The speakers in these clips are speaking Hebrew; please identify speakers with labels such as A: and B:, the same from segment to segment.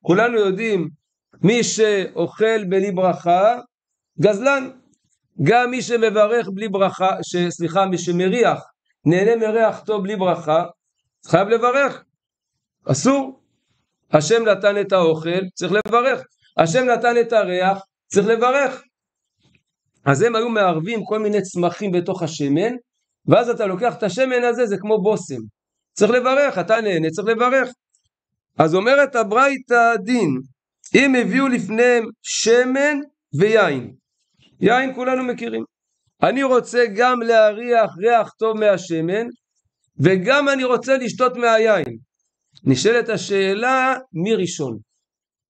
A: כולנו יודעים, מי שאוכל בלי ברכה, גזלן. גם מי שמברך בלי ברכה, מי שמריח, נהנה מריח טוב בלי ברכה, חייב לברך. אסור. השם נתן את האוכל, צריך לברך. השם נתן את הריח, צריך לברך. אז הם היו מערבים כל מיני צמחים בתוך השמן, ואז אתה לוקח את השמן הזה, זה כמו בוסם. צריך לברך, אתה נהנה, צריך לברך. אז אומרת הברייתא דין, אם הביאו לפניהם שמן ויין, יין כולנו מכירים, אני רוצה גם להריח ריח טוב מהשמן, וגם אני רוצה לשתות מהיין. נשאלת השאלה, מי ראשון?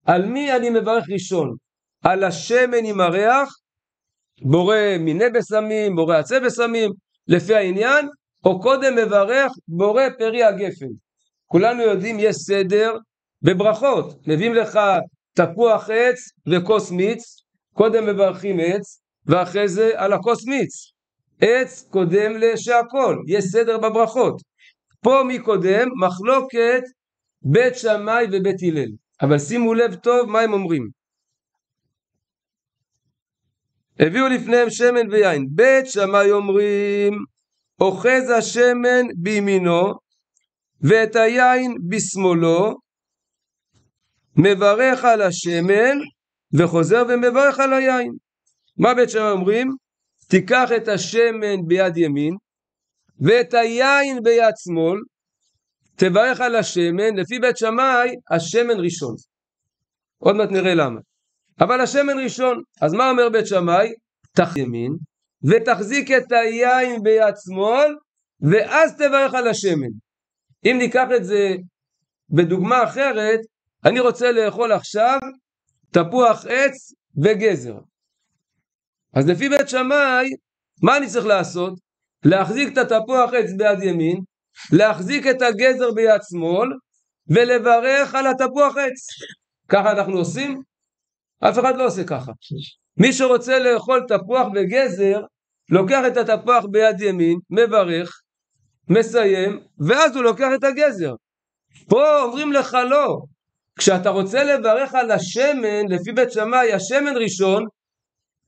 A: על מי אני מברך ראשון? על השמן עם הריח, בורא מיני בשמים, בורא עצי בשמים, לפי העניין, או קודם מברך בורא פרי הגפן? כולנו יודעים יש סדר בברכות, מביאים לך תפוח עץ וכוס מיץ, קודם מברכים עץ, ואחרי זה על הכוס מיץ. עץ קודם לשהכל, יש סדר בברכות. פה מי קודם? מחלוקת בית שמאי ובית הלל. אבל שימו לב טוב מה הם אומרים. הביאו לפניהם שמן ויין. בית שמאי אומרים, אוחז השמן בימינו, ואת היין בשמאלו, מברך על השמן, וחוזר ומברך על היין. מה בית שמאי אומרים? תיקח את השמן ביד ימין, ואת היין ביד שמאל, תברך על השמן. לפי בית שמאי, השמן ראשון. עוד מעט נראה למה. אבל השמן ראשון. אז מה אומר בית שמאי? תח ימין, ותחזיק את היין ביד שמאל, ואז תברך על השמן. אם ניקח את זה בדוגמה אחרת, אני רוצה לאכול עכשיו תפוח עץ וגזר. אז לפי בית שמאי, מה אני צריך לעשות? להחזיק את התפוח עץ ביד ימין, להחזיק את הגזר ביד שמאל, ולברך על התפוח עץ. ככה אנחנו עושים? אף אחד לא עושה ככה. מי שרוצה לאכול תפוח וגזר, לוקח את התפוח ביד ימין, מברך, מסיים, ואז הוא לוקח את הגזר. פה אומרים לך לא. כשאתה רוצה לברך על השמן, לפי בית שמאי, השמן ראשון,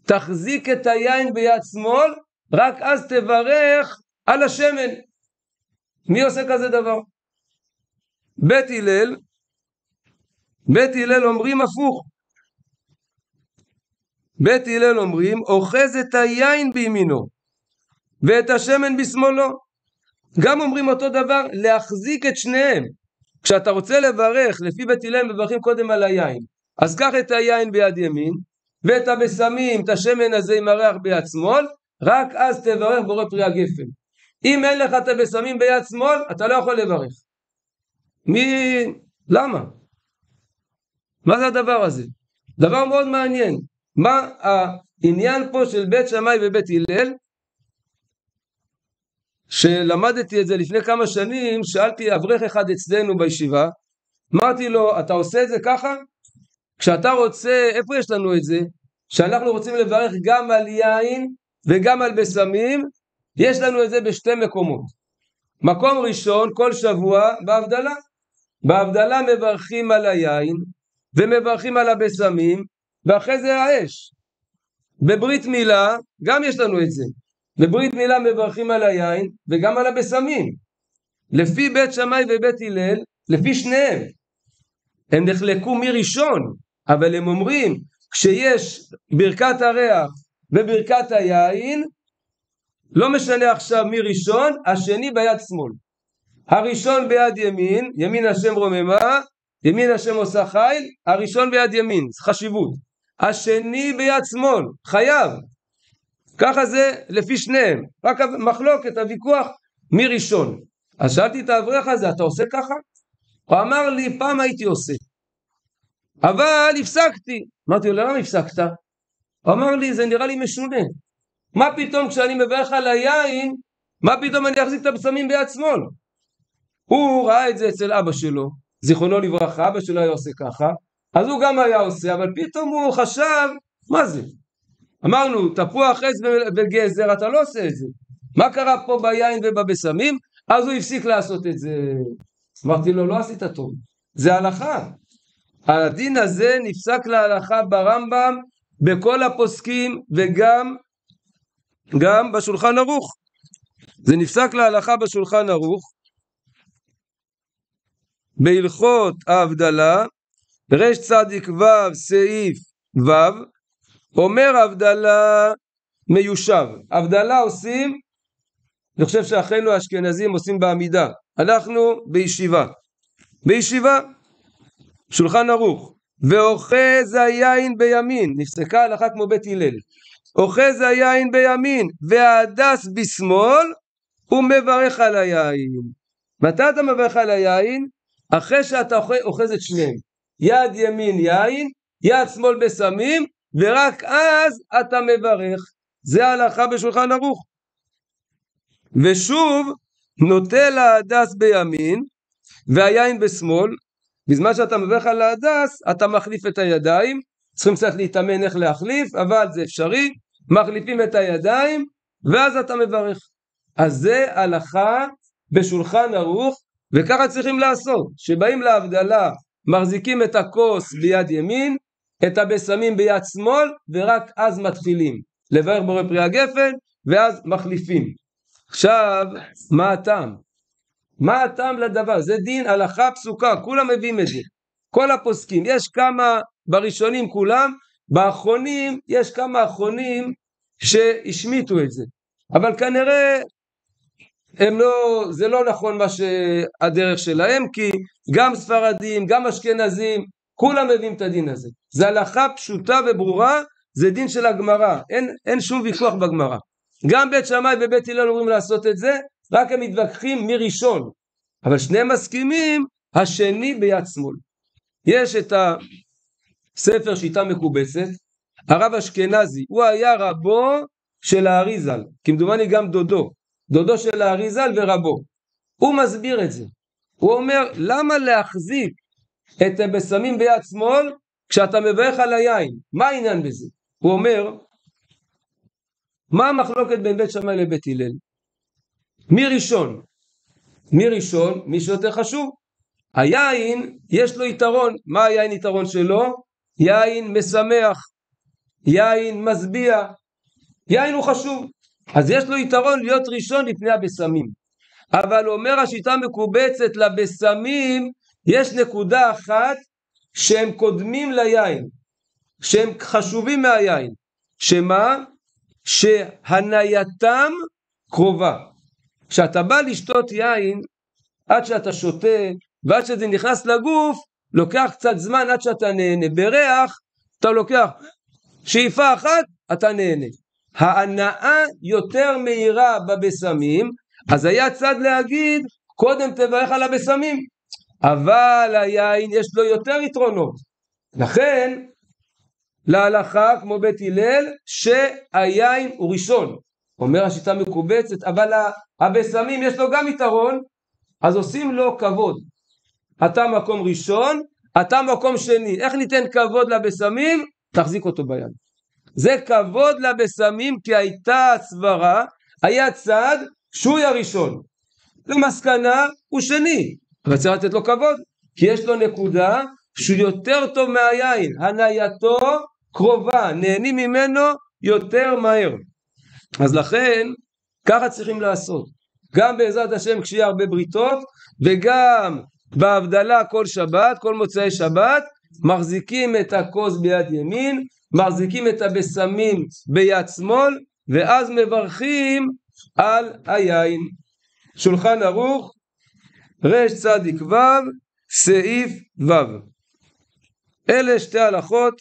A: תחזיק את היין ביד שמאל, רק אז תברך על השמן. מי עושה כזה דבר? בית הלל אומרים הפוך. בית הלל אומרים, אוחז את היין בימינו, ואת השמן בשמאלו. גם אומרים אותו דבר, להחזיק את שניהם. כשאתה רוצה לברך, לפי בית הלל מברכים קודם על היין. אז קח את היין ביד ימין, ואת הבשמים, את השמן הזה עם הריח ביד שמאל, רק אז תברך בורא פרי הגפן. אם אין לך את הבשמים ביד שמאל, אתה לא יכול לברך. למה? מה זה הדבר הזה? דבר מאוד מעניין. מה העניין פה של בית שמאי ובית הלל? שלמדתי את זה לפני כמה שנים, שאלתי אברך אחד אצלנו בישיבה, אמרתי לו, אתה עושה את זה ככה? כשאתה רוצה, איפה יש לנו את זה? שאנחנו רוצים לברך גם על יין וגם על בשמים, יש לנו את זה בשתי מקומות. מקום ראשון, כל שבוע, בהבדלה. בהבדלה מברכים על היין, ומברכים על הבשמים, ואחרי זה האש. בברית מילה, גם יש לנו את זה. בברית מילה מברכים על היין, וגם על הבשמים. לפי בית שמאי ובית הלל, לפי שניהם. הם נחלקו מראשון, אבל הם אומרים, כשיש ברכת הריח וברכת היין, לא משנה עכשיו מי ראשון, השני ביד שמאל. הראשון ביד ימין, ימין השם רוממה, ימין השם עושה חיל, הראשון ביד ימין, חשיבות. השני ביד שמאל, חייב. ככה זה לפי שניהם, רק מחלוקת, הוויכוח, מי ראשון. אז שאלתי את האברך הזה, אתה עושה ככה? הוא אמר לי, פעם הייתי עושה. אבל הפסקתי. אמרתי לו, למה הפסקת? הוא אמר לי, זה נראה לי משונה. מה פתאום כשאני מברך על היין, מה פתאום אני אחזיק את הבשמים ביד שמאל? הוא ראה את זה אצל אבא שלו, זיכרונו לברכה, אבא שלו היה עושה ככה, אז הוא גם היה עושה, אבל פתאום הוא חשב, מה זה? אמרנו, תפוח עץ וגזר, אתה לא עושה את זה. מה קרה פה ביין ובבשמים? אז הוא הפסיק לעשות את זה. אמרתי לו, לא עשית טוב, זה הלכה. הדין הזה נפסק להלכה ברמב"ם, בכל הפוסקים, וגם בשולחן ערוך. זה נפסק להלכה בשולחן ערוך, בהלכות ההבדלה, רש צדיק ו' סעיף ו', אומר הבדלה מיושב. הבדלה עושים, אני חושב שאחינו האשכנזים עושים בעמידה, אנחנו בישיבה, שולחן ערוך. ואוחז היין בימין, נפסקה הלכה כמו בית הלל, אוחז היין בימין וההדס בשמאל, הוא מברך על היין. מתי אתה מברך על היין? אחרי שאתה אוחז את שניהם, יד ימין יין, יד שמאל בסמים, ורק אז אתה מברך. זה ההלכה בשולחן ערוך. ושוב נוטל ההדס בימין והיין בשמאל. בזמן שאתה מברך על ההדס אתה מחליף את הידיים, צריכים קצת להתאמן איך להחליף, אבל זה אפשרי, מחליפים את הידיים ואז אתה מברך. אז זה הלכה בשולחן ערוך, וככה צריכים לעשות. שבאים להבדלה מחזיקים את הכוס ביד ימין, את הבשמים ביד שמאל, ורק אז מתחילים לברך בורא פרי הגפן, ואז מחליפים. עכשיו, מה הטעם? מה הטעם לדבר? זה דין הלכה פסוקה, כולם מביאים את זה, כל הפוסקים. יש כמה בראשונים כולם, באחרונים יש כמה אחרונים שהשמיטו את זה, אבל כנראה זה לא נכון מה שהדרך שלהם, כי גם ספרדים, גם אשכנזים, כולם מביאים את הדין הזה. זה הלכה פשוטה וברורה, זה דין של הגמרא, אין שום ויכוח בגמרא. גם בית שמאי ובית הלל אומרים לעשות את זה, רק הם מתווכחים מראשון, אבל שניהם מסכימים, השני ביד שמאל. יש את הספר שיטה מקובצת, הרב אשכנזי, הוא היה רבו של האריזל, כמדומני גם דודו של האריזל ורבו. הוא מסביר את זה, הוא אומר למה להחזיק את הבשמים ביד שמאל כשאתה מברך על היין, מה העניין בזה? הוא אומר, מה המחלוקת בין בית שמאי לבית הלל? מי ראשון? מי שיותר חשוב. היין יש לו יתרון. מה היין יתרון שלו? יין משמח, יין משביע, יין הוא חשוב, אז יש לו יתרון להיות ראשון לפני הבשמים. אבל אומר השיטה מקובצת, לבשמים יש נקודה אחת שהם קודמים ליין, שהם חשובים מהיין. שמה? שהנייתם קרובה. כשאתה בא לשתות יין, עד שאתה שותה ועד שזה נכנס לגוף, לוקח קצת זמן עד שאתה נהנה. בריח אתה לוקח שאיפה אחת, אתה נהנה. ההנאה יותר מהירה בבשמים, אז היה צד להגיד קודם תברך על הבשמים, אבל היין יש לו יותר יתרונות. לכן להלכה כמו בית הלל שהיין הוא ראשון. אומר השיטה מקובצת, אבל הבשמים יש לו גם יתרון, אז עושים לו כבוד. אתה מקום ראשון, אתה מקום שני. איך ניתן כבוד לבשמים? תחזיק אותו ביד. זה כבוד לבשמים, כי הייתה הסברה, היה צד שהוא הראשון, למסקנה הוא שני, אבל צריך לתת לו כבוד, כי יש לו נקודה שהוא יותר טוב מהיין, הנייתו קרובה, נהנים ממנו יותר מהר. אז לכן ככה צריכים לעשות, גם בעזרת השם כשיהיה הרבה בריתות, וגם בהבדלה כל שבת, כל מוצאי שבת, מחזיקים את הכוס ביד ימין, מחזיקים את הבשמים ביד שמאל, ואז מברכים על היין. שולחן ערוך רש צדיק ו' סעיף ו'. אלה שתי הלכות.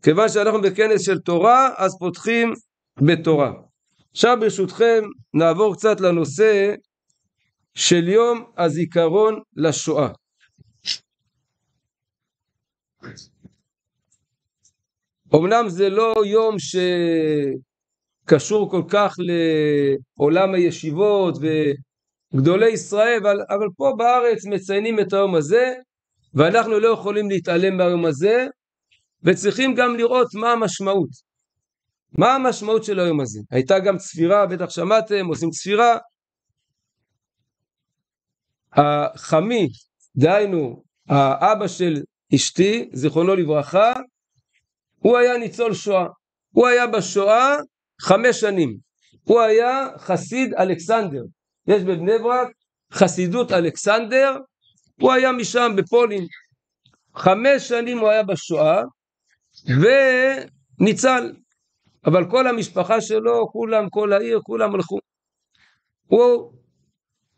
A: כיוון שאנחנו בכנס של תורה, אז פותחים בתורה. עכשיו ברשותכם נעבור קצת לנושא של יום הזיכרון לשואה. אמנם זה לא יום שקשור כל כך לעולם הישיבות וגדולי ישראל, אבל פה בארץ מציינים את היום הזה, ואנחנו לא יכולים להתעלם מהיום הזה, וצריכים גם לראות מה המשמעות. מה המשמעות של היום הזה? הייתה גם צפירה, בטח שמעתם, עושים צפירה. החמי, דהיינו האבא של אשתי, זיכרונו לברכה, הוא היה ניצול שואה. הוא היה בשואה 5 שנים. הוא היה חסיד אלכסנדר. יש בבני ברק חסידות אלכסנדר, הוא היה משם בפולין. 5 שנים הוא היה בשואה, וניצל. אבל כל המשפחה שלו, כולם, כל העיר, כולם הלכו. הוא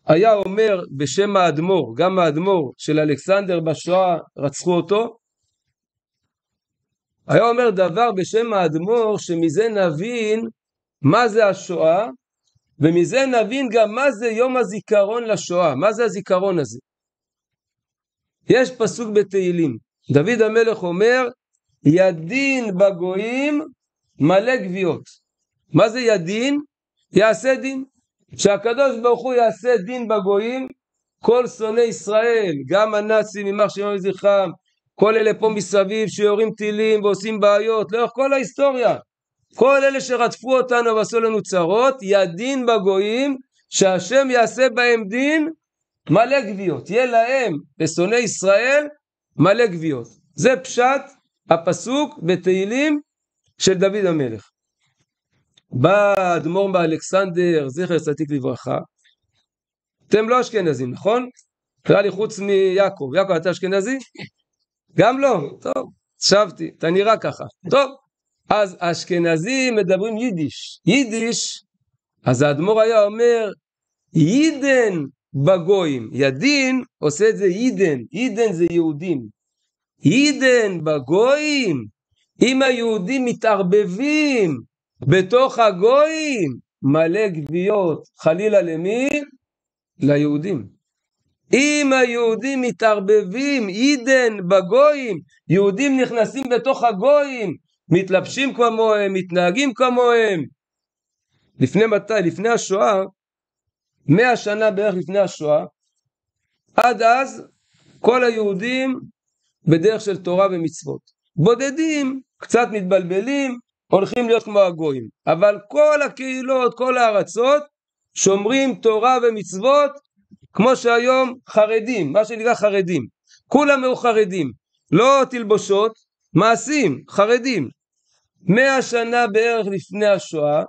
A: היה אומר בשם האדמו"ר, גם האדמו"ר של אלכסנדר בשואה רצחו אותו, היה אומר דבר בשם האדמו"ר שמזה נבין מה זה השואה, ומזה נבין גם מה זה יום הזיכרון לשואה, מה זה הזיכרון הזה. יש פסוק בתהילים, דוד המלך אומר, ידין בגויים מלא גביעות. מה זה ידין? יעשה דין. שהקדוש ברוך הוא יעשה דין בגויים, כל שונאי ישראל, גם הנאצים, יימח שמם וזכרם, כל אלה פה מסביב שיורים טילים ועושים בעיות, לאורך כל ההיסטוריה, כל אלה שרדפו אותנו ועשו לנו צרות, ידין בגויים, שהשם יעשה בהם דין מלא גביעות. יהיה להם, לשונאי ישראל, מלא גביעות. זה פשט הפסוק בתהילים של דוד המלך. בא האדמו"ר באלכסנדר, זכר צדיק לברכה. אתם לא אשכנזים, נכון? קרא לי חוץ מיעקב. יעקב, אתה אשכנזי? גם לא. טוב, חשבתי, אתה נראה ככה. טוב, אז אשכנזים מדברים יידיש. יידיש, אז האדמו"ר היה אומר, יידן בגויים. ידין עושה את זה יידן. יידן זה יהודים. יידן בגויים. אם היהודים מתערבבים בתוך הגויים, מלא גוויות, חלילה למי? ליהודים. אם היהודים מתערבבים, יידן בגויים, יהודים נכנסים בתוך הגויים, מתלבשים כמוהם, מתנהגים כמוהם. לפני מתי? לפני השואה, 100 שנה בערך לפני השואה, עד אז כל היהודים בדרך של תורה ומצוות. בודדים, קצת מתבלבלים, הולכים להיות כמו הגויים. אבל כל הקהילות, כל הארצות, שומרים תורה ומצוות, כמו שהיום חרדים, מה שנקרא חרדים. כולם היו חרדים, לא תלבושות, מעשים, חרדים. 100 שנה בערך לפני השואה,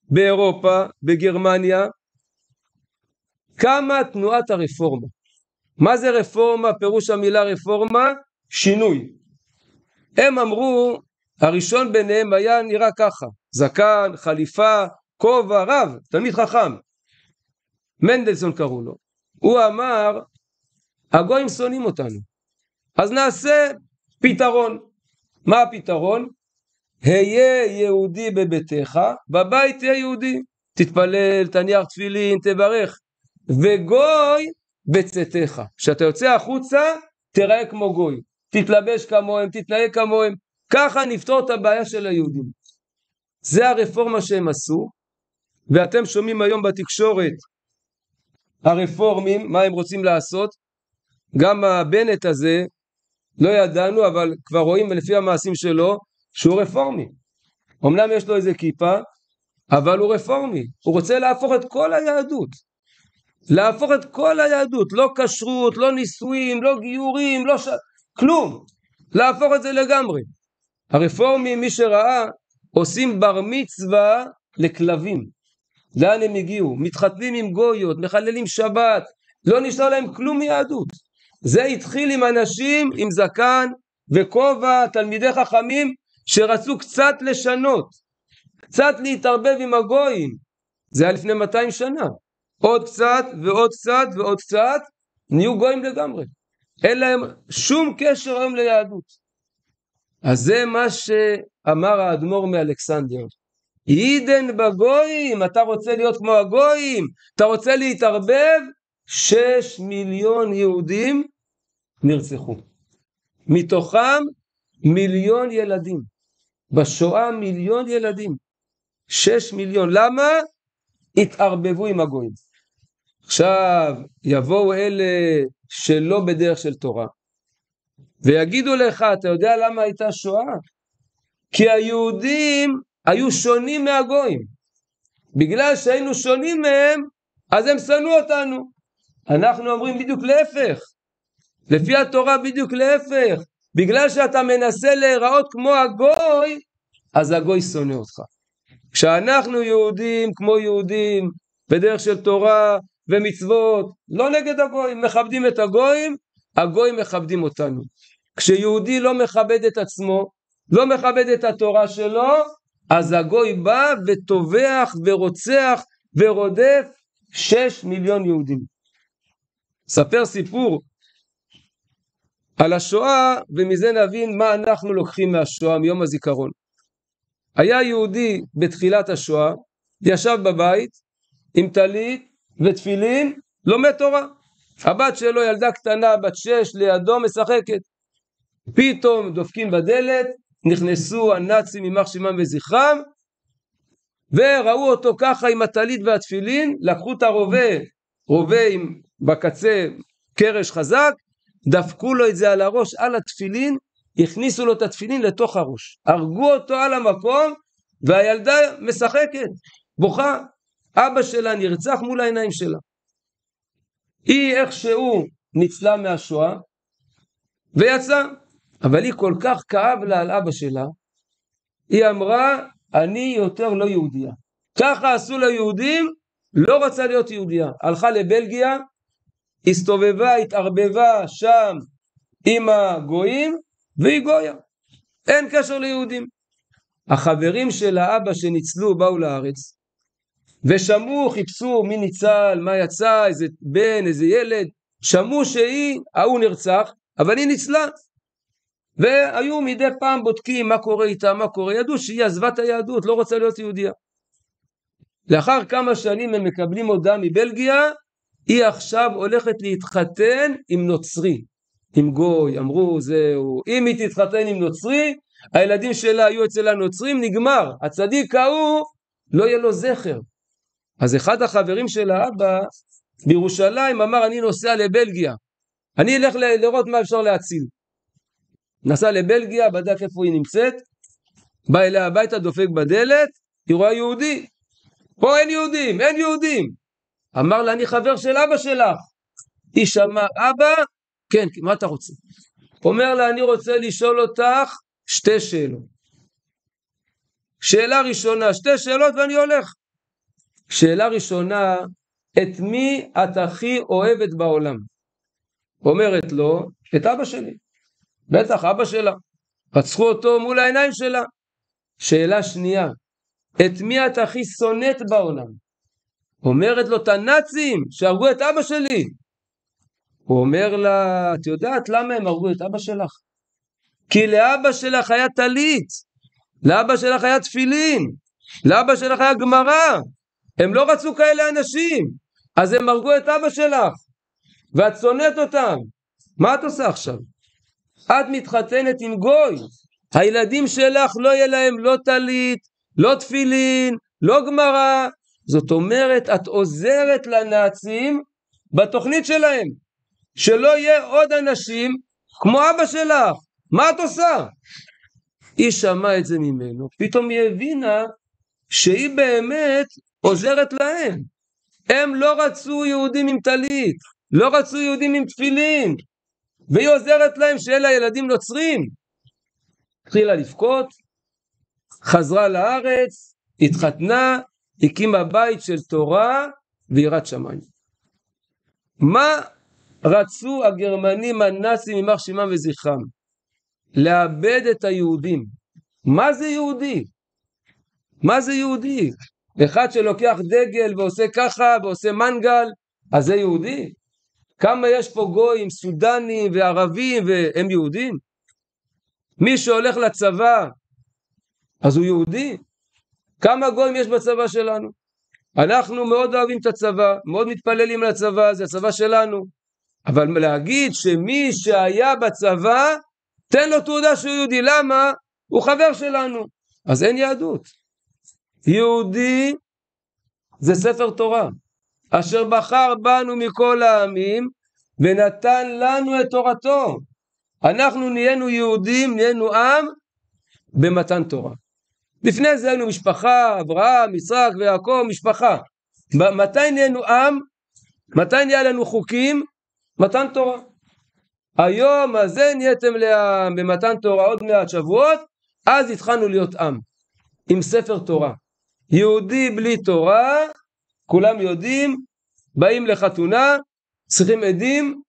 A: באירופה, בגרמניה, קמה תנועת הרפורמה. מה זה רפורמה? פירוש המילה רפורמה, שינוי. הם אמרו, הראשון ביניהם היה נראה ככה, זקן, חליפה, כובע, רב, תלמיד חכם. מנדלסון קראו לו. הוא אמר, הגויים שונאים אותנו, אז נעשה פתרון. מה הפתרון? היה יהודי בביתך, בבית תהיה יהודי. תתפלל, תניח תפילין, תברך. וגוי בצאתך. כשאתה יוצא החוצה, תראה כמו גוי. תתלבש כמוהם, תתנהג כמוהם. ככה נפתור את הבעיה של היהודים. זה הרפורמה שהם עשו, ואתם שומעים היום בתקשורת הרפורמים, מה הם רוצים לעשות. גם הבנט הזה, לא ידענו, אבל כבר רואים לפי המעשים שלו, שהוא רפורמי. אמנם יש לו איזה כיפה, אבל הוא רפורמי. הוא רוצה להפוך את כל היהדות. להפוך את כל היהדות, לא כשרות, לא נישואים, לא גיורים, לא כלום. להפוך את זה לגמרי. הרפורמים, מי שראה, עושים בר מצווה לכלבים. לאן הם הגיעו? מתחתנים עם גויות, מחללים שבת, לא נשאר להם כלום מיהדות. זה התחיל עם אנשים, עם זקן וכובע, תלמידי חכמים, שרצו קצת לשנות, קצת להתערבב עם הגויים. זה היה לפני 200 שנה. עוד קצת ועוד קצת ועוד קצת, נהיו גויים לגמרי. אין להם שום קשר היום ליהדות. אז זה מה שאמר האדמו"ר מאלכסנדר. יידן בגויים, אתה רוצה להיות כמו הגויים, אתה רוצה להתערבב, 6 מיליון יהודים נרצחו. מתוכם 1,000,000 ילדים. בשואה 1,000,000 ילדים. 6 מיליון. למה? התערבבו עם הגויים. עכשיו יבואו אלה שלא בדרך של תורה, ויגידו לך, אתה יודע למה הייתה שואה? כי היהודים היו שונים מהגויים. בגלל שהיינו שונים מהם, אז הם שנאו אותנו. אנחנו אומרים בדיוק להפך. לפי התורה בדיוק להפך. בגלל שאתה מנסה להיראות כמו הגוי, אז הגוי שונא אותך. כשאנחנו יהודים כמו יהודים, בדרך של תורה ומצוות, לא נגד הגויים, מכבדים את הגויים, הגויים מכבדים אותנו. כשיהודי לא מכבד את עצמו, לא מכבד את התורה שלו, אז הגוי בא וטובח ורוצח ורודף 6 מיליון יהודים. ספר סיפור על השואה, ומזה נבין מה אנחנו לוקחים מהשואה, מיום הזיכרון. היה יהודי בתחילת השואה, ישב בבית עם טלית ותפילין, לומד תורה. הבת שלו, ילדה קטנה בת 6, לידו משחקת. פתאום דופקים בדלת, נכנסו הנאצים יימח שמם וזכרם, וראו אותו ככה עם הטלית והתפילין, לקחו את רובה עם בקצה קרש חזק, דפקו לו את זה על הראש, על התפילין, הכניסו לו את התפילין לתוך הראש, הרגו אותו על המקום, והילדה משחקת, בוכה. אבא שלה נרצח מול העיניים שלה. היא איכשהו ניצלה מהשואה ויצא, אבל היא כל כך כאב לה על אבא שלה, היא אמרה, אני יותר לא יהודייה. ככה עשו ליהודים, לא רצה להיות יהודייה. הלכה לבלגיה, הסתובבה, התערבבה שם עם הגויים, והיא גויה. אין קשר ליהודים. החברים של האבא שניצלו באו לארץ, ושמעו, חיפשו מי ניצל, מה יצא, איזה בן, איזה ילד, שמעו ההוא נרצח, אבל היא ניצלה. והיו מדי פעם בודקים מה קורה איתה, מה קורה, ידעו שהיא עזבה את היהדות, לא רוצה להיות יהודיה. לאחר כמה שנים הם מקבלים הודעה מבלגיה, היא עכשיו הולכת להתחתן עם נוצרי, עם גוי. אמרו, זהו, אם היא תתחתן עם נוצרי, הילדים שלה היו אצל הנוצרים, נגמר, הצדיק ההוא לא יהיה לו זכר. אז אחד החברים של האבא בירושלים אמר, אני נוסע לבלגיה, אני אלך לראות מה אפשר להציל. נסע לבלגיה, בדק איפה היא נמצאת, בא אליה הביתה, דופק בדלת, היא רואה יהודי, פה אין יהודים, אין יהודים. אמר לה, אני חבר של אבא שלך. היא שמע, אבא? כן, מה אתה רוצה? אומר לה, אני רוצה לשאול אותך 2 שאלות. שאלה ראשונה, 2 שאלות ואני הולך. שאלה ראשונה, את מי את הכי אוהבת בעולם? אומרת לו, את אבא שלי. בטח, אבא שלה. רצחו אותו מול העיניים שלה. שאלה שנייה, את מי את הכי שונאת בעולם? אומרת לו, את הנאצים שהרגו את אבא שלי. הוא אומר לה, את יודעת למה הם הרגו את אבא שלך? כי לאבא שלך היה טלית, לאבא שלך היה תפילין, לאבא שלך היה גמרא. הם לא רצו כאלה אנשים, אז הם הרגו את אבא שלך, ואת שונאת אותם. מה את עושה עכשיו? את מתחתנת עם גוי, הילדים שלך לא יהיה להם לא טלית, לא תפילין, לא גמרא. זאת אומרת, את עוזרת לנאצים בתוכנית שלהם, שלא יהיה עוד אנשים כמו אבא שלך. מה את עושה? היא שמעה את זה ממנו, פתאום היא הבינה שהיא באמת עוזרת להם. הם לא רצו יהודים עם טלית, לא רצו יהודים עם תפילין, והיא עוזרת להם שאלה ילדים נוצרים. התחילה לבכות, חזרה לארץ, התחתנה, הקימה בית של תורה ויראת שמיים. מה רצו הגרמנים הנאצים יימח שמם וזכרם? לאבד את היהודים. מה זה יהודי? מה זה יהודי? אחד שלוקח דגל ועושה ככה ועושה מנגל, אז זה יהודי? כמה יש פה גויים, סודנים וערבים והם יהודים? מי שהולך לצבא, אז הוא יהודי? כמה גויים יש בצבא שלנו? אנחנו מאוד אוהבים את הצבא, מאוד מתפללים לצבא, זה הצבא שלנו. אבל להגיד שמי שהיה בצבא, תן לו תעודה שהוא יהודי. למה? הוא חבר שלנו. אז אין יהדות. יהודי זה ספר תורה, אשר בחר בנו מכל העמים, ונתן לנו את תורתו. אנחנו נהיינו יהודים, נהיינו עם, במתן תורה. לפני זה היינו משפחה, אברהם, יצחק ויעקב, משפחה. מתי נהיינו עם? מתי נהיה לנו חוקים? מתן תורה. היום הזה נהייתם לעם, במתן תורה עוד 100 שבועות, אז התחלנו להיות עם, עם ספר תורה. יהודי בלי תורה, כולם יודעים, באים לחתונה, צריכים עדים,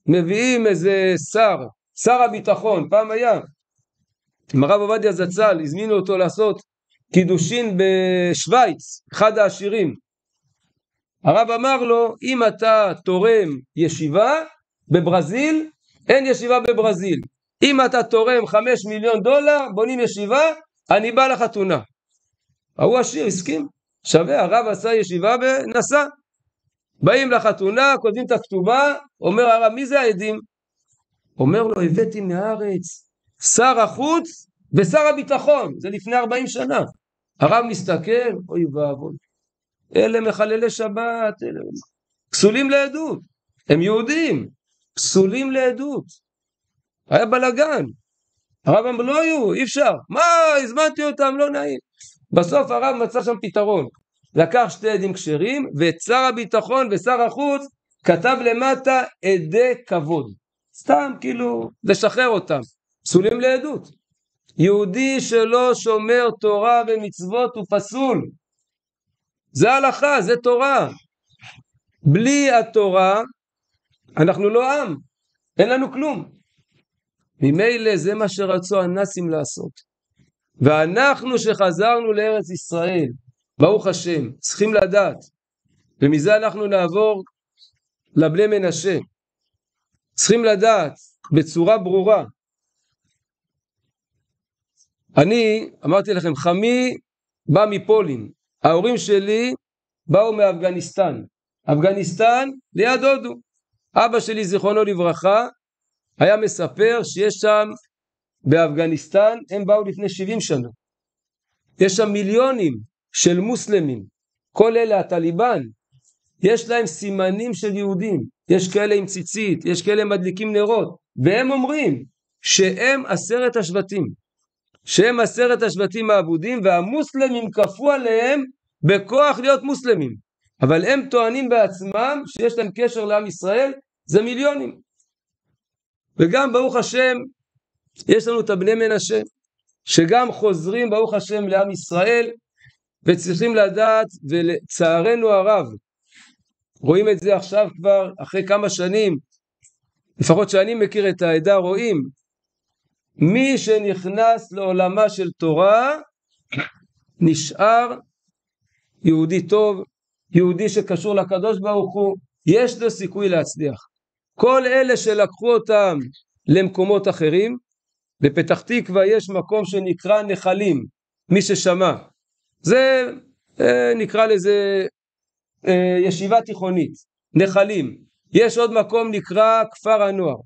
A: מביאים איזה שר הביטחון, פעם היה, עם הרב עובדיה זצ"ל, הזמינו אותו לעשות קידושין בשוויץ, אחד העשירים. הרב אמר לו, אם אתה תורם ישיבה בברזיל, אין ישיבה בברזיל. אם אתה תורם $5 מיליון, בונים ישיבה, אני בא לחתונה. ההוא עשיר, הסכים. שווה, הרב עשה ישיבה ונסע. באים לחתונה, כותבים את הכתובה, אומר הרב, מי זה העדים? אומר לו, הבאתי מהארץ שר החוץ ושר הביטחון, זה לפני 40 שנה. הרב מסתכל, אוי ואבוי, אלה מחללי שבת, אלה פסולים לעדות, הם יהודים, פסולים לעדות. היה בלגן. הרב אמר, לא היו, אי אפשר. מה, הזמנתי אותם, לא נעים. בסוף הרב מצא שם פתרון. לקח 2 עדים כשרים, ואת שר הביטחון ושר החוץ כתב למטה עדי כבוד. סתם כאילו לשחרר אותם. פסולים לעדות. יהודי שלא שומר תורה ומצוות הוא פסול. זה הלכה, זה תורה. בלי התורה אנחנו לא עם. אין לנו כלום. ממילא זה מה שרצו הנאצים לעשות. ואנחנו שחזרנו לארץ ישראל, ברוך השם, צריכים לדעת, ומזה אנחנו נעבור לבני מנשה, צריכים לדעת בצורה ברורה. אני אמרתי לכם, חמי בא מפולין, ההורים שלי באו מאפגניסטן, אפגניסטן ליד הודו. אבא שלי זיכרונו לברכה היה מספר שיש שם באפגניסטן, הם באו לפני 70 שנה, יש שם מיליונים של מוסלמים, כל אלה הטליבן, יש להם סימנים של יהודים, יש כאלה עם ציצית, יש כאלה מדליקים נרות, והם אומרים שהם 10 השבטים, שהם 10 השבטים העבודים, והמוסלמים כפו עליהם בכוח להיות מוסלמים, אבל הם טוענים בעצמם שיש להם קשר לעם ישראל, זה מיליונים. וגם ברוך השם יש לנו את בני מנשה שגם חוזרים ברוך השם לעם ישראל, וצריכים לדעת, ולצערנו הרב רואים את זה עכשיו כבר אחרי כמה שנים, לפחות שאני מכיר את העדה, רואים מי שנכנס לעולמה של תורה נשאר יהודי טוב, יהודי שקשור לקדוש ברוך הוא, יש לו סיכוי להצליח. כל אלה שלקחו אותם למקומות אחרים, בפתח תקווה יש מקום שנקרא נחלים, מי ששמע, זה נקרא לזה ישיבה תיכונית, נחלים. יש עוד מקום נקרא כפר הנוער,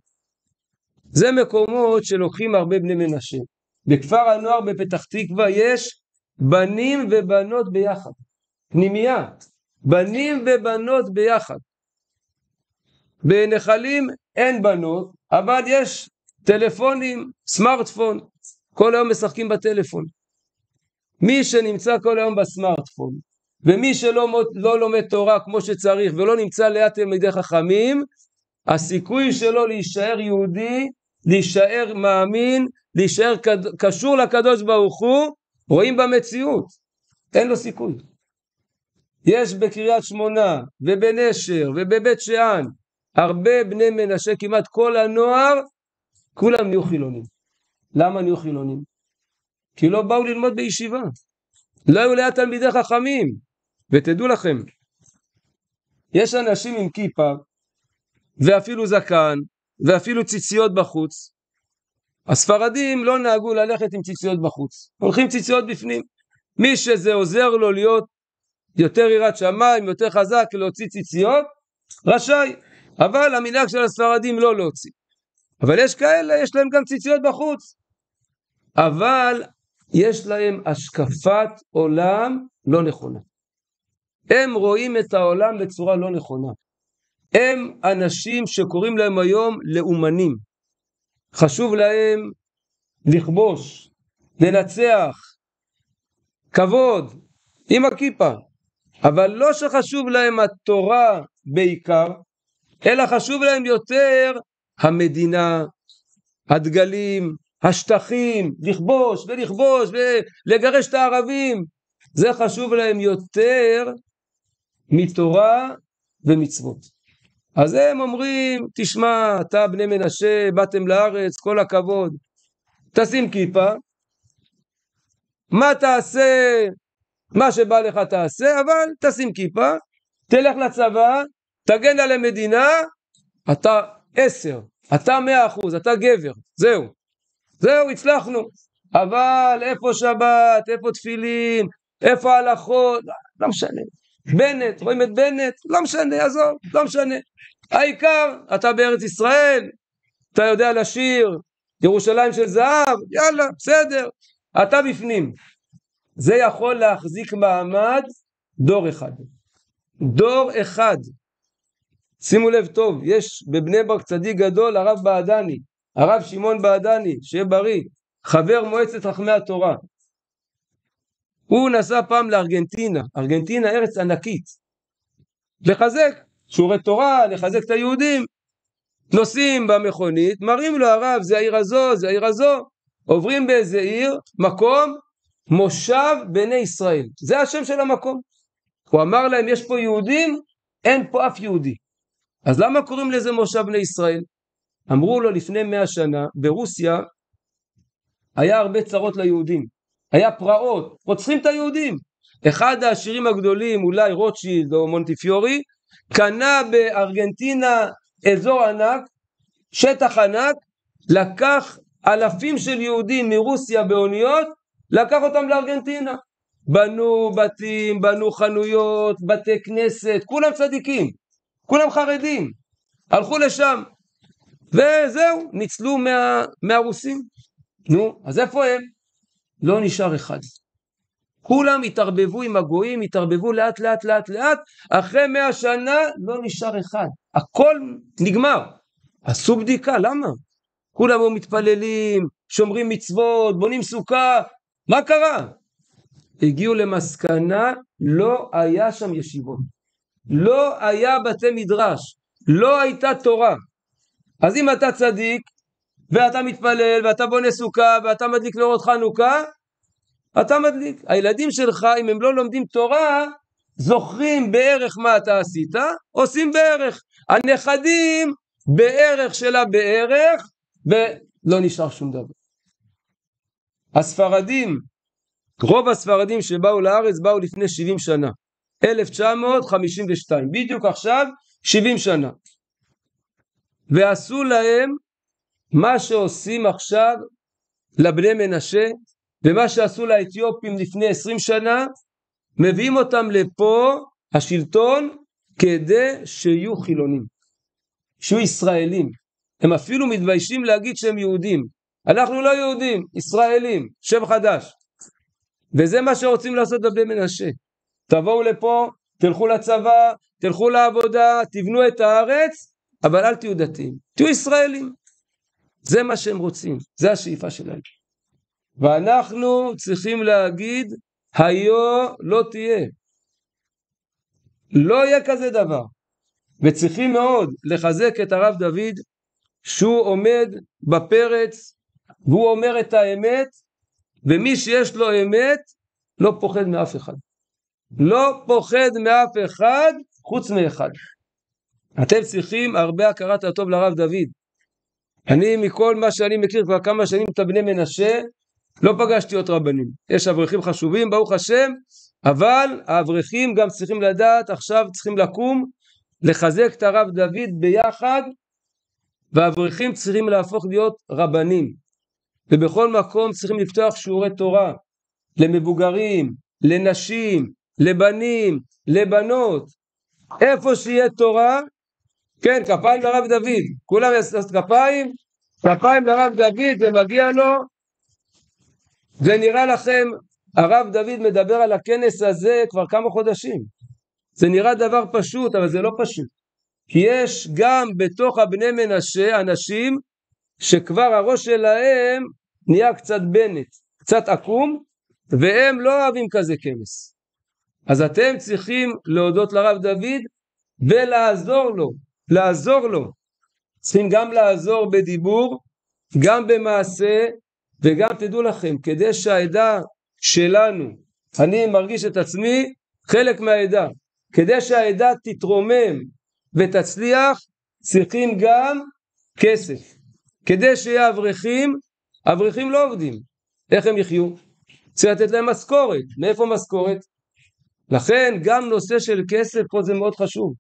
A: זה מקומות שלוקחים הרבה בני מנשה. בכפר הנוער בפתח תקווה יש בנים ובנות ביחד, פנימייה, בנים ובנות ביחד. בנחלים אין בנות, אבל יש טלפונים, סמארטפון, כל היום משחקים בטלפון. מי שנמצא כל היום בסמארטפון, ומי שלא לומד תורה כמו שצריך, ולא נמצא ליד תלמידי חכמים, הסיכוי שלו להישאר יהודי, להישאר מאמין, להישאר קשור לקדוש ברוך הוא, רואים במציאות, אין לו סיכוי. יש בקריית שמונה, ובנשר, ובבית שאן, הרבה בני מנשה, כמעט כל הנוער, כולם נהיו חילונים. למה נהיו חילונים? כי לא באו ללמוד בישיבה, לא היו ליד תלמידי חכמים. ותדעו לכם, יש אנשים עם כיפה, ואפילו זקן, ואפילו ציציות בחוץ. הספרדים לא נהגו ללכת עם ציציות בחוץ, הולכים ציציות בפנים. מי שזה עוזר לו להיות יותר יראת שמיים, יותר חזק להוציא ציציות, רשאי. אבל המנהג של הספרדים לא להוציא. אבל יש כאלה, יש להם גם ציציות בחוץ. אבל יש להם השקפת עולם לא נכונה. הם רואים את העולם בצורה לא נכונה. הם אנשים שקוראים להם היום לאומנים. חשוב להם לכבוש, לנצח, כבוד, עם הכיפה. אבל לא שחשוב להם התורה בעיקר, אלא חשוב להם יותר המדינה, הדגלים, השטחים, לכבוש ולכבוש ולגרש את הערבים, זה חשוב להם יותר מתורה ומצוות. אז הם אומרים, תשמע, אתה בני מנשה, באתם לארץ, כל הכבוד, תשים כיפה, מה תעשה, מה שבא לך תעשה, אבל תשים כיפה, תלך לצבא, תגן על המדינה, אתה 10, אתה 100%, אתה גבר, זהו, הצלחנו. אבל איפה שבת, איפה תפילין, איפה הלכות, לא משנה. בנט, רואים את בנט, לא משנה, עזוב, לא משנה. העיקר, אתה בארץ ישראל, אתה יודע לשיר, ירושלים של זהב, יאללה, בסדר, אתה בפנים. זה יכול להחזיק מעמד דור אחד. דור אחד. שימו לב טוב, יש בבני ברק צדיק גדול, הרב בעדני, הרב שמעון בעדני, שיהיה בריא, חבר מועצת חכמי התורה. הוא נסע פעם לארגנטינה, ארגנטינה ארץ ענקית, לחזק שיעורי תורה, לחזק את היהודים. נוסעים במכונית, מראים לו הרב, זה העיר הזו, זה העיר הזו, עוברים באיזה עיר, מקום, מושב בני ישראל, זה השם של המקום. הוא אמר להם, יש פה יהודים, אין פה אף יהודי. אז למה קוראים לזה מושב בני ישראל? אמרו לו לפני 100 שנה, ברוסיה היה הרבה צרות ליהודים, היה פרעות, רוצחים את היהודים. אחד העשירים הגדולים, אולי רוטשילד או מונטיפיורי, קנה בארגנטינה אזור ענק, שטח ענק, לקח אלפים של יהודים מרוסיה באוניות, לקח אותם לארגנטינה. בנו בתים, בנו חנויות, בתי כנסת, כולם צדיקים, כולם חרדים, הלכו לשם, וזהו, ניצלו מהרוסים. נו, אז איפה הם? לא נשאר אחד. כולם התערבבו עם הגויים, התערבבו לאט לאט לאט לאט, אחרי 100 שנה לא נשאר אחד. הכל נגמר. עשו בדיקה, למה? כולם היו מתפללים, שומרים מצוות, בונים סוכה, מה קרה? הגיעו למסקנה, לא היה שם ישיבות, לא היה בתי מדרש, לא הייתה תורה. אז אם אתה צדיק, ואתה מתפלל, ואתה בונה סוכה, ואתה מדליק נרות חנוכה, אתה מדליק. הילדים שלך, אם הם לא לומדים תורה, זוכרים בערך מה אתה עשית, עושים בערך. הנכדים, בערך שלה בערך, ולא נשאר שום דבר. הספרדים, רוב הספרדים שבאו לארץ, באו לפני 70 שנה. 1952, בדיוק עכשיו 70 שנה. ועשו להם מה שעושים עכשיו לבני מנשה, ומה שעשו לאתיופים לפני 20 שנה, מביאים אותם לפה, השלטון, כדי שיהיו חילונים, שיהיו ישראלים. הם אפילו מתביישים להגיד שהם יהודים. אנחנו לא יהודים, ישראלים, שם חדש. וזה מה שרוצים לעשות בבני מנשה. תבואו לפה, תלכו לצבא, תלכו לעבודה, תבנו את הארץ, אבל אל תהיו דתיים, תהיו ישראלים. זה מה שהם רוצים, זה השאיפה שלהם. ואנחנו צריכים להגיד, היו לא תהיה. לא יהיה כזה דבר. וצריכים מאוד לחזק את הרב דוד, שהוא עומד בפרץ, והוא אומר את האמת, ומי שיש לו אמת, לא פוחד מאף אחד. לא פוחד מאף אחד, חוץ מאחד. אתם צריכים הרבה הכרת הטוב לרב דוד. אני מכל מה שאני מכיר כבר כמה שנים את בני מנשה, לא פגשתי עוד רבנים. יש אברכים חשובים, ברוך השם, אבל האברכים גם צריכים לדעת, עכשיו צריכים לקום, לחזק את הרב דוד ביחד, והאברכים צריכים להפוך להיות רבנים. ובכל מקום צריכים לפתוח שיעורי תורה, למבוגרים, לנשים, לבנים, לבנות. איפה שיהיה תורה, כן, כפיים לרב דוד, כולם יעשו כפיים לרב דוד, זה מגיע לו. זה נראה לכם, הרב דוד מדבר על הכנס הזה כבר כמה חודשים. זה נראה דבר פשוט, אבל זה לא פשוט. כי יש גם בתוך הבני מנשה אנשים שכבר הראש שלהם נהיה קצת בנט, קצת עקום, והם לא אוהבים כזה כנס. אז אתם צריכים להודות לרב דוד ולעזור לו, לעזור לו. צריכים גם לעזור בדיבור, גם במעשה, וגם תדעו לכם, כדי שהעדה שלנו, אני מרגיש את עצמי חלק מהעדה, כדי שהעדה תתרומם ותצליח, צריכים גם כסף. כדי שיהיה אברכים, אברכים לא עובדים. איך הם יחיו? צריך לתת להם משכורת. מאיפה משכורת? לכן גם נושא של כסף פה זה מאוד חשוב.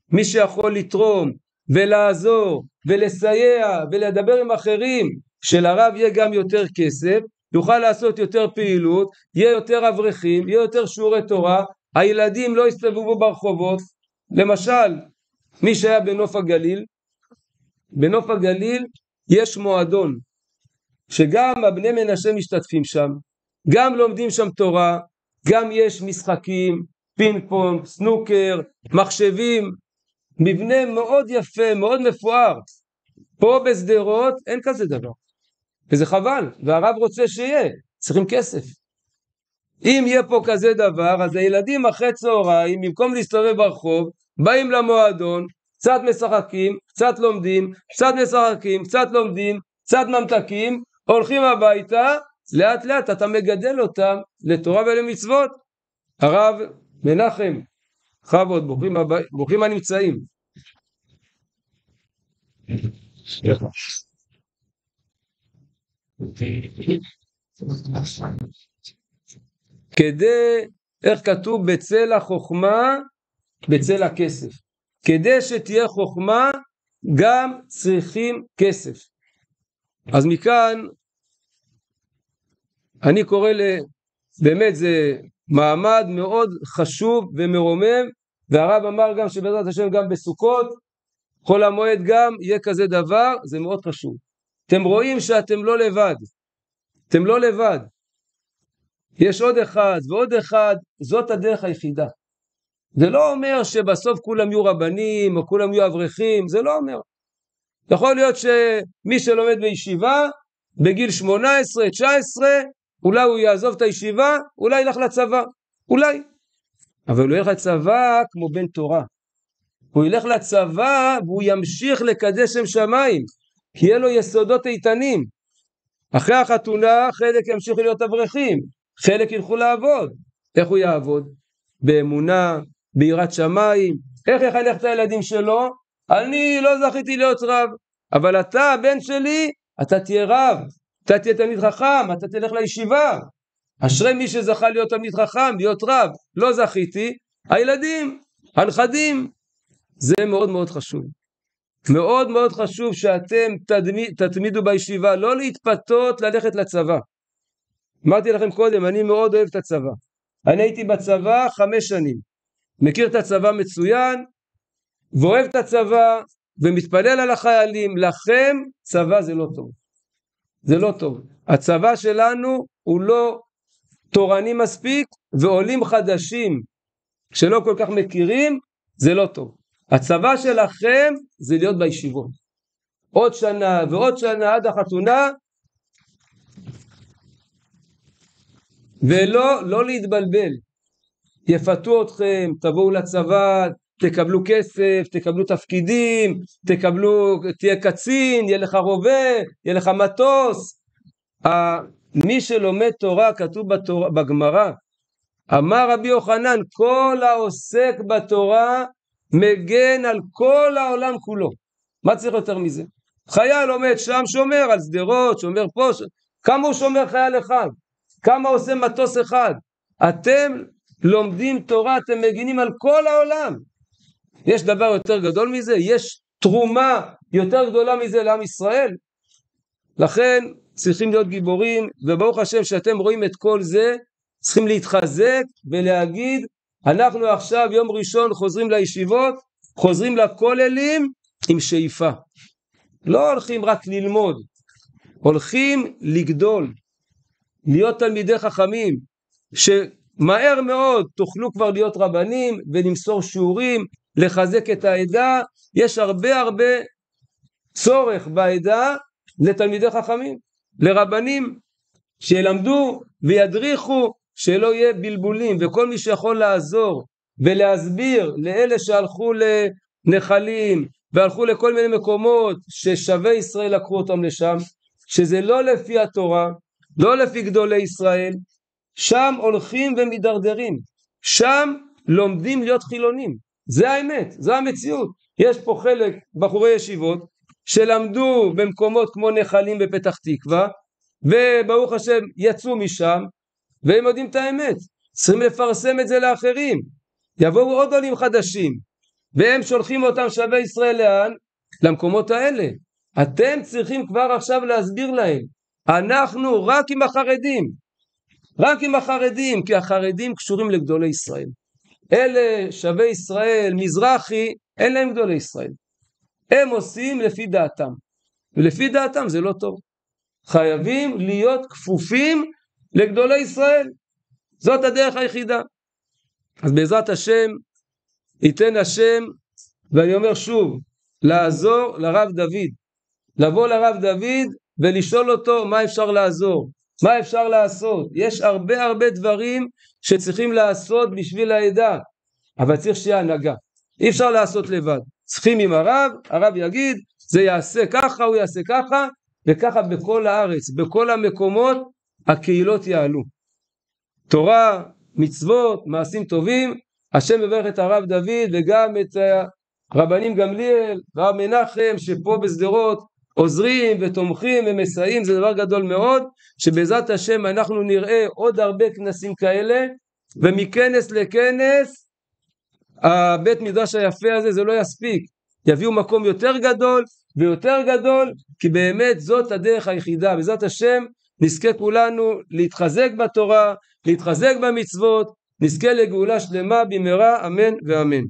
A: מי שיכול לתרום ולעזור ולסייע ולדבר עם אחרים, שלרב יהיה גם יותר כסף, יוכל לעשות יותר פעילות, יהיה יותר אברכים, יהיה יותר שיעורי תורה, הילדים לא יסתובבו ברחובות. למשל, מי שהיה בנוף הגליל, בנוף הגליל יש מועדון, שגם הבני מנשה משתתפים שם, גם לומדים שם תורה, גם יש משחקים, פינג פונג, סנוקר, מחשבים, מבנה מאוד יפה, מאוד מפואר. פה בסדרות אין כזה דבר, וזה חבל, והרב רוצה שיהיה, צריכים כסף. אם יהיה פה כזה דבר, אז הילדים אחרי צהריים, במקום להסתובב ברחוב, באים למועדון, קצת משחקים, קצת לומדים, קצת משחקים, קצת לומדים, קצת ממתקים, הולכים הביתה, לאט לאט אתה מגדל אותם לתורה ולמצוות. הרב מנחם, חבוד, ברוכים הנמצאים. כדי, איך כתוב, בצל החוכמה, בצל הכסף. כדי שתהיה חוכמה, גם צריכים כסף. אז מכאן, אני קורא באמת זה מעמד מאוד חשוב ומרומם, והרב אמר גם שבעזרת השם גם בסוכות, חול המועד גם יהיה כזה דבר, זה מאוד חשוב. אתם רואים שאתם לא לבד, אתם לא לבד. יש עוד אחד ועוד אחד, זאת הדרך היחידה. זה לא אומר שבסוף כולם יהיו רבנים או כולם יהיו אברכים, זה לא אומר. יכול להיות שמי שלומד בישיבה, בגיל 18, 19, אולי הוא יעזוב את הישיבה, אולי ילך לצבא, אולי. אבל הוא ילך לצבא כמו בן תורה. הוא ילך לצבא והוא ימשיך לקדש שם שמיים, כי יהיה לו יסודות איתנים. אחרי החתונה חלק ימשיך להיות אברכים, חלק ילכו לעבוד. איך הוא יעבוד? באמונה, ביראת שמיים. איך יחנך את הילדים שלו? אני לא זכיתי להיות רב, אבל אתה, הבן שלי, אתה תהיה רב, אתה תהיה תלמיד חכם, אתה תלך לישיבה. אשרי מי שזכה להיות תלמיד חכם, להיות רב. לא זכיתי, הילדים, הנכדים. זה מאוד מאוד חשוב. מאוד מאוד חשוב שאתם תתמידו בישיבה, לא להתפתות ללכת לצבא. אמרתי לכם קודם, אני מאוד אוהב את הצבא. אני הייתי בצבא 5 שנים. מכיר את הצבא מצוין, ואוהב את הצבא, ומתפלל על החיילים. לכם, צבא זה לא טוב. זה לא טוב. הצבא שלנו הוא לא תורני מספיק, ועולים חדשים שלא כל כך מכירים, זה לא טוב. הצבא שלכם זה להיות בישיבות. עוד שנה ועוד שנה עד החתונה, ולא להתבלבל. יפתו אתכם, תבואו לצבא, תקבלו כסף, תקבלו תפקידים, תהיה קצין, יהיה לך רובה, יהיה לך מטוס. מי שלומד תורה, כתוב בגמרא, אמר רבי יוחנן, כל העוסק בתורה מגן על כל העולם כולו. מה צריך יותר מזה? חייל עומד שם, שומר על שדרות, שומר פה, כמה הוא שומר חייל אחד? כמה עושה מטוס אחד? אתם לומדים תורה, אתם מגינים על כל העולם. יש דבר יותר גדול מזה? יש תרומה יותר גדולה מזה לעם ישראל? לכן צריכים להיות גיבורים, וברוך השם שאתם רואים את כל זה, צריכים להתחזק ולהגיד, אנחנו עכשיו יום ראשון חוזרים לישיבות, חוזרים לכוללים עם שאיפה. לא הולכים רק ללמוד, הולכים לגדול, להיות תלמידי חכמים, שמהר מאוד תוכלו כבר להיות רבנים ולמסור שיעורים, לחזק את העדה. יש הרבה צורך בעדה לתלמידי חכמים, לרבנים, שילמדו וידריכו, שלא יהיה בלבולים, וכל מי שיכול לעזור ולהסביר לאלה שהלכו לנחלים והלכו לכל מיני מקומות ששווה ישראל לקחו אותם לשם, שזה לא לפי התורה, לא לפי גדולי ישראל, שם הולכים ומדרדרים, שם לומדים להיות חילונים. זה האמת, זה המציאות. יש פה חלק בחורי ישיבות שלמדו במקומות כמו נחלים בפתח תקווה, וברוך השם יצאו משם, והם יודעים את האמת. צריכים לפרסם את זה לאחרים. יבואו עוד עולים חדשים, והם שולחים אותם שווה ישראל לאן? למקומות האלה. אתם צריכים כבר עכשיו להסביר להם, אנחנו רק עם החרדים, רק עם החרדים, כי החרדים קשורים לגדולי ישראל. אלה שווה ישראל, מזרחי, אין להם גדולי ישראל. הם עושים לפי דעתם, ולפי דעתם זה לא טוב. חייבים להיות כפופים לגדולי ישראל. זאת הדרך היחידה. אז בעזרת השם, ייתן השם, ואני אומר שוב, לעזור לרב דוד. לבוא לרב דוד ולשאול אותו מה אפשר לעזור, מה אפשר לעשות. יש הרבה דברים שצריכים לעשות בשביל העדה, אבל צריך שיהיה הנהגה. אי אפשר לעשות לבד. צריכים עם הרב, הרב יגיד, זה יעשה ככה, הוא יעשה ככה, וככה בכל הארץ, בכל המקומות, הקהילות יעלו. תורה, מצוות, מעשים טובים, השם מברך את הרב דוד וגם את רבנים גמליאל והרב מנחם שפה בשדרות עוזרים ותומכים ומסייעים. זה דבר גדול מאוד, שבעזרת השם אנחנו נראה עוד הרבה כנסים כאלה, ומכנס לכנס הבית מדרש היפה הזה זה לא יספיק, יביאו מקום יותר גדול ויותר גדול, כי באמת זאת הדרך היחידה. בעזרת השם נזכה כולנו להתחזק בתורה, להתחזק במצוות, נזכה לגאולה שלמה במהרה, אמן ואמן.